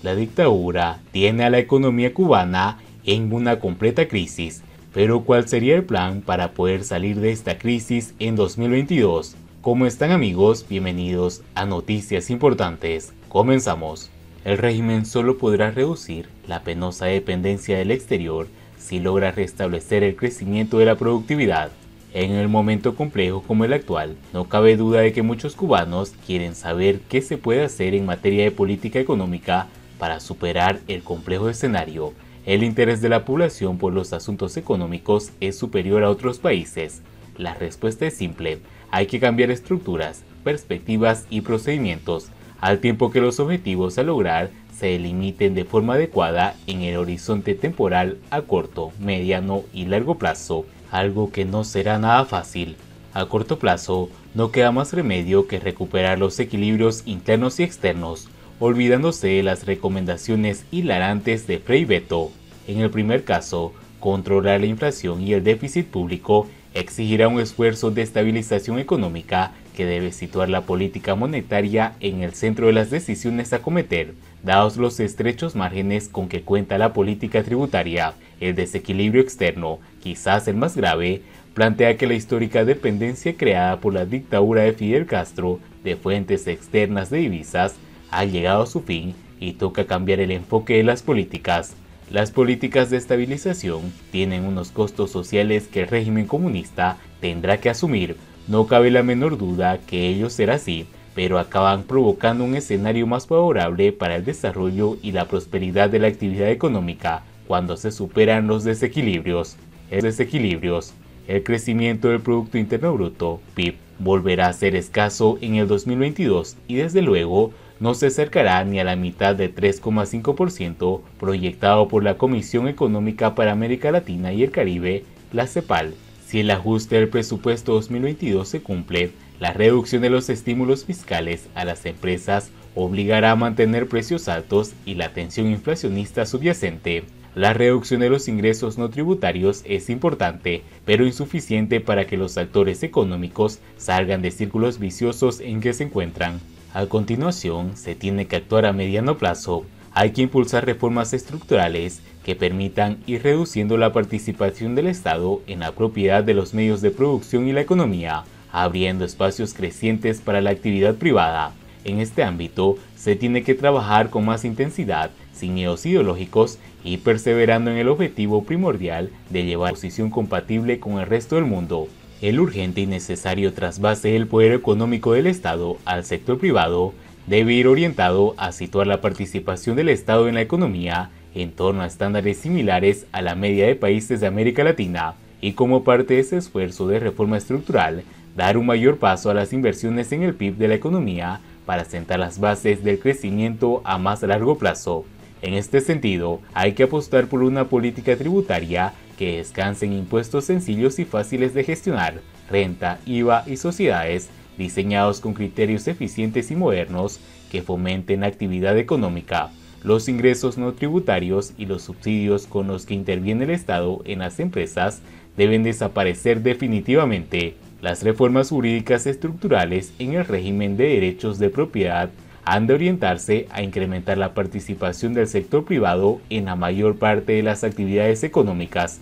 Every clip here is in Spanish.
La dictadura tiene a la economía cubana en una completa crisis, pero ¿cuál sería el plan para poder salir de esta crisis en 2022? ¿Cómo están, amigos? Bienvenidos a Noticias Importantes. Comenzamos. El régimen solo podrá reducir la penosa dependencia del exterior si logra restablecer el crecimiento de la productividad. En el momento complejo como el actual, no cabe duda de que muchos cubanos quieren saber qué se puede hacer en materia de política económica para superar el complejo escenario. El interés de la población por los asuntos económicos es superior a otros países. La respuesta es simple: hay que cambiar estructuras, perspectivas y procedimientos, al tiempo que los objetivos a lograr se delimiten de forma adecuada en el horizonte temporal a corto, mediano y largo plazo, algo que no será nada fácil. A corto plazo, no queda más remedio que recuperar los equilibrios internos y externos, olvidándose de las recomendaciones hilarantes de Frei Betto. En el primer caso, controlar la inflación y el déficit público exigirá un esfuerzo de estabilización económica que debe situar la política monetaria en el centro de las decisiones a cometer, dados los estrechos márgenes con que cuenta la política tributaria. El desequilibrio externo, quizás el más grave, plantea que la histórica dependencia creada por la dictadura de Fidel Castro de fuentes externas de divisas ha llegado a su fin y toca cambiar el enfoque de las políticas. Las políticas de estabilización tienen unos costos sociales que el régimen comunista tendrá que asumir. No cabe la menor duda que ello será así, pero acaban provocando un escenario más favorable para el desarrollo y la prosperidad de la actividad económica cuando se superan los desequilibrios. El crecimiento del Producto Interno Bruto, PIB, volverá a ser escaso en el 2022 y desde luego no se acercará ni a la mitad del 3,5% proyectado por la Comisión Económica para América Latina y el Caribe, la CEPAL. Si el ajuste del presupuesto 2022 se cumple, la reducción de los estímulos fiscales a las empresas obligará a mantener precios altos y la tensión inflacionista subyacente. La reducción de los ingresos no tributarios es importante, pero insuficiente para que los actores económicos salgan de círculos viciosos en que se encuentran. A continuación, se tiene que actuar a mediano plazo. Hay que impulsar reformas estructurales que permitan ir reduciendo la participación del Estado en la propiedad de los medios de producción y la economía, abriendo espacios crecientes para la actividad privada. En este ámbito, se tiene que trabajar con más intensidad, sin miedos ideológicos y perseverando en el objetivo primordial de llevar una posición compatible con el resto del mundo. El urgente y necesario trasvase del poder económico del Estado al sector privado debe ir orientado a situar la participación del Estado en la economía en torno a estándares similares a la media de países de América Latina y, como parte de ese esfuerzo de reforma estructural, dar un mayor paso a las inversiones en el PIB de la economía para sentar las bases del crecimiento a más largo plazo. En este sentido, hay que apostar por una política tributaria que descanse en impuestos sencillos y fáciles de gestionar, renta, IVA y sociedades, diseñados con criterios eficientes y modernos que fomenten la actividad económica. Los ingresos no tributarios y los subsidios con los que interviene el Estado en las empresas deben desaparecer definitivamente. Las reformas jurídicas estructurales en el régimen de derechos de propiedad han de orientarse a incrementar la participación del sector privado en la mayor parte de las actividades económicas,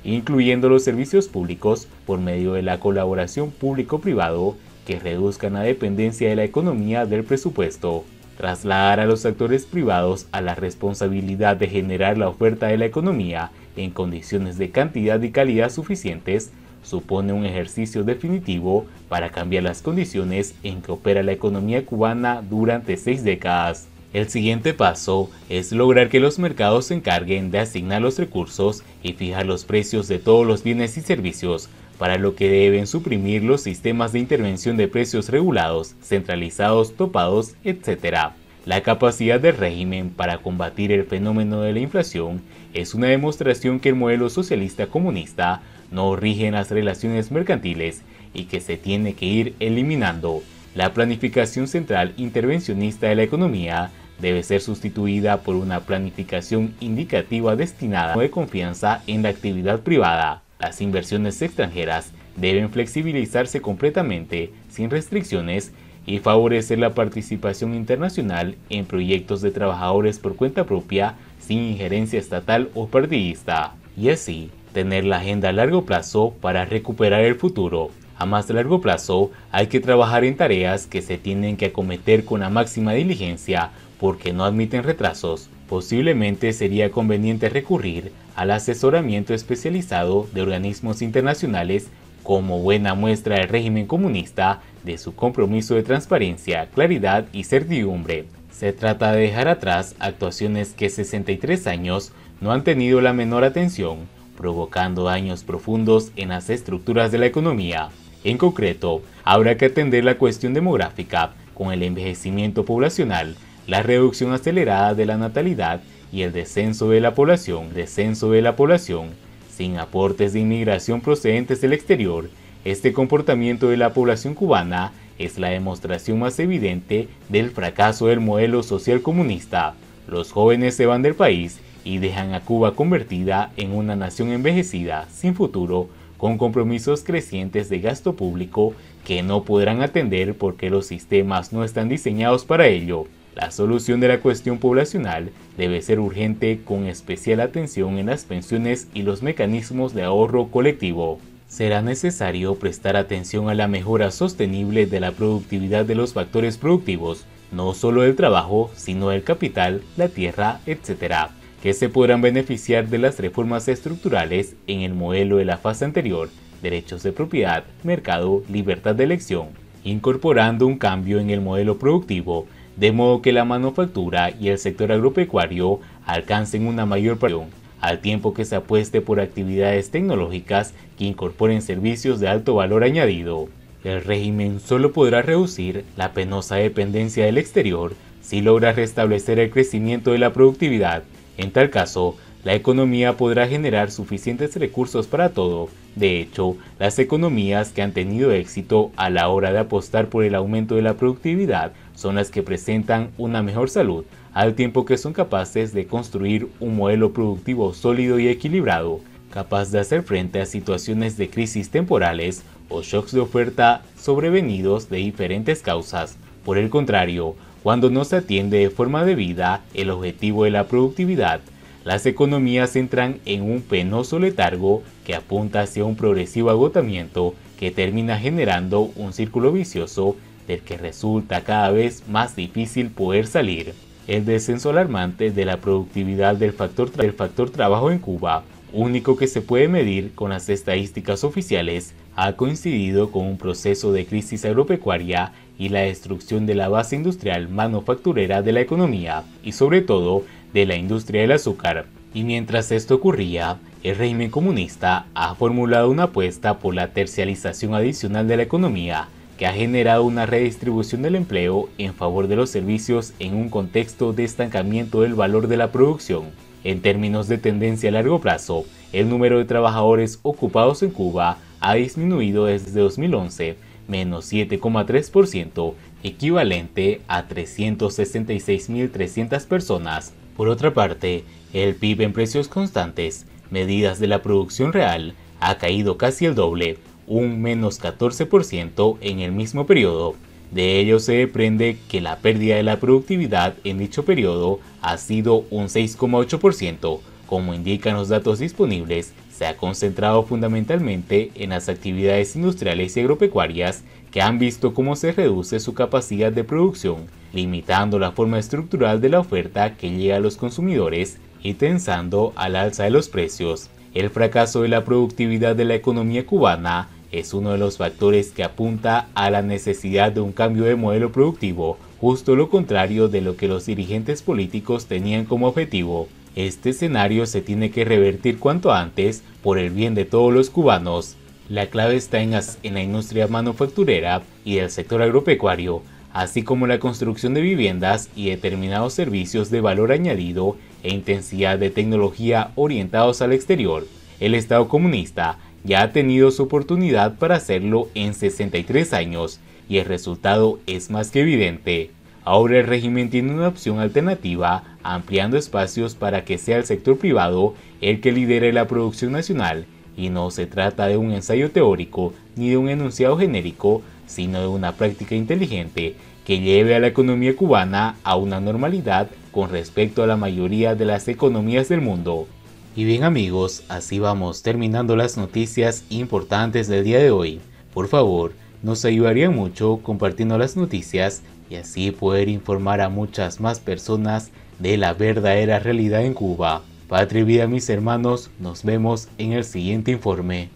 incluyendo los servicios públicos por medio de la colaboración público-privado que reduzcan la dependencia de la economía del presupuesto. Trasladar a los actores privados a la responsabilidad de generar la oferta de la economía en condiciones de cantidad y calidad suficientes supone un ejercicio definitivo para cambiar las condiciones en que opera la economía cubana durante 6 décadas. El siguiente paso es lograr que los mercados se encarguen de asignar los recursos y fijar los precios de todos los bienes y servicios, para lo que deben suprimir los sistemas de intervención de precios regulados, centralizados, topados, etc. La capacidad del régimen para combatir el fenómeno de la inflación es una demostración que el modelo socialista comunista no rige en las relaciones mercantiles y que se tiene que ir eliminando. La planificación central intervencionista de la economía debe ser sustituida por una planificación indicativa destinada de confianza en la actividad privada. Las inversiones extranjeras deben flexibilizarse completamente, sin restricciones, y favorecer la participación internacional en proyectos de trabajadores por cuenta propia sin injerencia estatal o partidista, y así tener la agenda a largo plazo para recuperar el futuro. A más largo plazo hay que trabajar en tareas que se tienen que acometer con la máxima diligencia porque no admiten retrasos. Posiblemente sería conveniente recurrir al asesoramiento especializado de organismos internacionales como buena muestra del régimen comunista de su compromiso de transparencia, claridad y certidumbre. Se trata de dejar atrás actuaciones que 63 años no han tenido la menor atención, provocando daños profundos en las estructuras de la economía. En concreto, habrá que atender la cuestión demográfica, con el envejecimiento poblacional, la reducción acelerada de la natalidad y el descenso de la población, sin aportes de inmigración procedentes del exterior. Este comportamiento de la población cubana es la demostración más evidente del fracaso del modelo social comunista. Los jóvenes se van del país y dejan a Cuba convertida en una nación envejecida, sin futuro, con compromisos crecientes de gasto público que no podrán atender porque los sistemas no están diseñados para ello. La solución de la cuestión poblacional debe ser urgente, con especial atención en las pensiones y los mecanismos de ahorro colectivo. Será necesario prestar atención a la mejora sostenible de la productividad de los factores productivos, no solo del trabajo, sino del capital, la tierra, etc., que se podrán beneficiar de las reformas estructurales en el modelo de la fase anterior, derechos de propiedad, mercado, libertad de elección, incorporando un cambio en el modelo productivo, de modo que la manufactura y el sector agropecuario alcancen una mayor participación, al tiempo que se apueste por actividades tecnológicas que incorporen servicios de alto valor añadido. El régimen solo podrá reducir la penosa dependencia del exterior si logra restablecer el crecimiento de la productividad. En tal caso, la economía podrá generar suficientes recursos para todo. De hecho, las economías que han tenido éxito a la hora de apostar por el aumento de la productividad son las que presentan una mejor salud, al tiempo que son capaces de construir un modelo productivo sólido y equilibrado, capaz de hacer frente a situaciones de crisis temporales o shocks de oferta sobrevenidos de diferentes causas. Por el contrario, cuando no se atiende de forma debida el objetivo de la productividad, las economías entran en un penoso letargo que apunta hacia un progresivo agotamiento que termina generando un círculo vicioso del que resulta cada vez más difícil poder salir. El descenso alarmante de la productividad del factor trabajo en Cuba, único que se puede medir con las estadísticas oficiales, ha coincidido con un proceso de crisis agropecuaria y la destrucción de la base industrial manufacturera de la economía, y sobre todo de la industria del azúcar. Y mientras esto ocurría, el régimen comunista ha formulado una apuesta por la terciarización adicional de la economía, que ha generado una redistribución del empleo en favor de los servicios en un contexto de estancamiento del valor de la producción. En términos de tendencia a largo plazo, el número de trabajadores ocupados en Cuba ha disminuido desde 2011, menos 7,3%, equivalente a 366.300 personas. Por otra parte, el PIB en precios constantes, medidas de la producción real, ha caído casi el doble, un menos 14% en el mismo periodo. De ello se desprende que la pérdida de la productividad en dicho periodo ha sido un 6,8%. Como indican los datos disponibles, se ha concentrado fundamentalmente en las actividades industriales y agropecuarias, que han visto cómo se reduce su capacidad de producción, limitando la forma estructural de la oferta que llega a los consumidores y tensando al alza de los precios. El fracaso de la productividad de la economía cubana es uno de los factores que apunta a la necesidad de un cambio de modelo productivo, justo lo contrario de lo que los dirigentes políticos tenían como objetivo. Este escenario se tiene que revertir cuanto antes por el bien de todos los cubanos. La clave está en la industria manufacturera y el sector agropecuario, así como la construcción de viviendas y determinados servicios de valor añadido e intensidad de tecnología orientados al exterior. El Estado comunista ya ha tenido su oportunidad para hacerlo en 63 años y el resultado es más que evidente. Ahora el régimen tiene una opción alternativa, ampliando espacios para que sea el sector privado el que lidere la producción nacional, y no se trata de un ensayo teórico ni de un enunciado genérico, sino de una práctica inteligente que lleve a la economía cubana a una normalidad con respecto a la mayoría de las economías del mundo. Y bien amigos, así vamos terminando las noticias importantes del día de hoy. Por favor, nos ayudaría mucho compartiendo las noticias y así poder informar a muchas más personas de la verdadera realidad en Cuba. Patria y vida mis hermanos, nos vemos en el siguiente informe.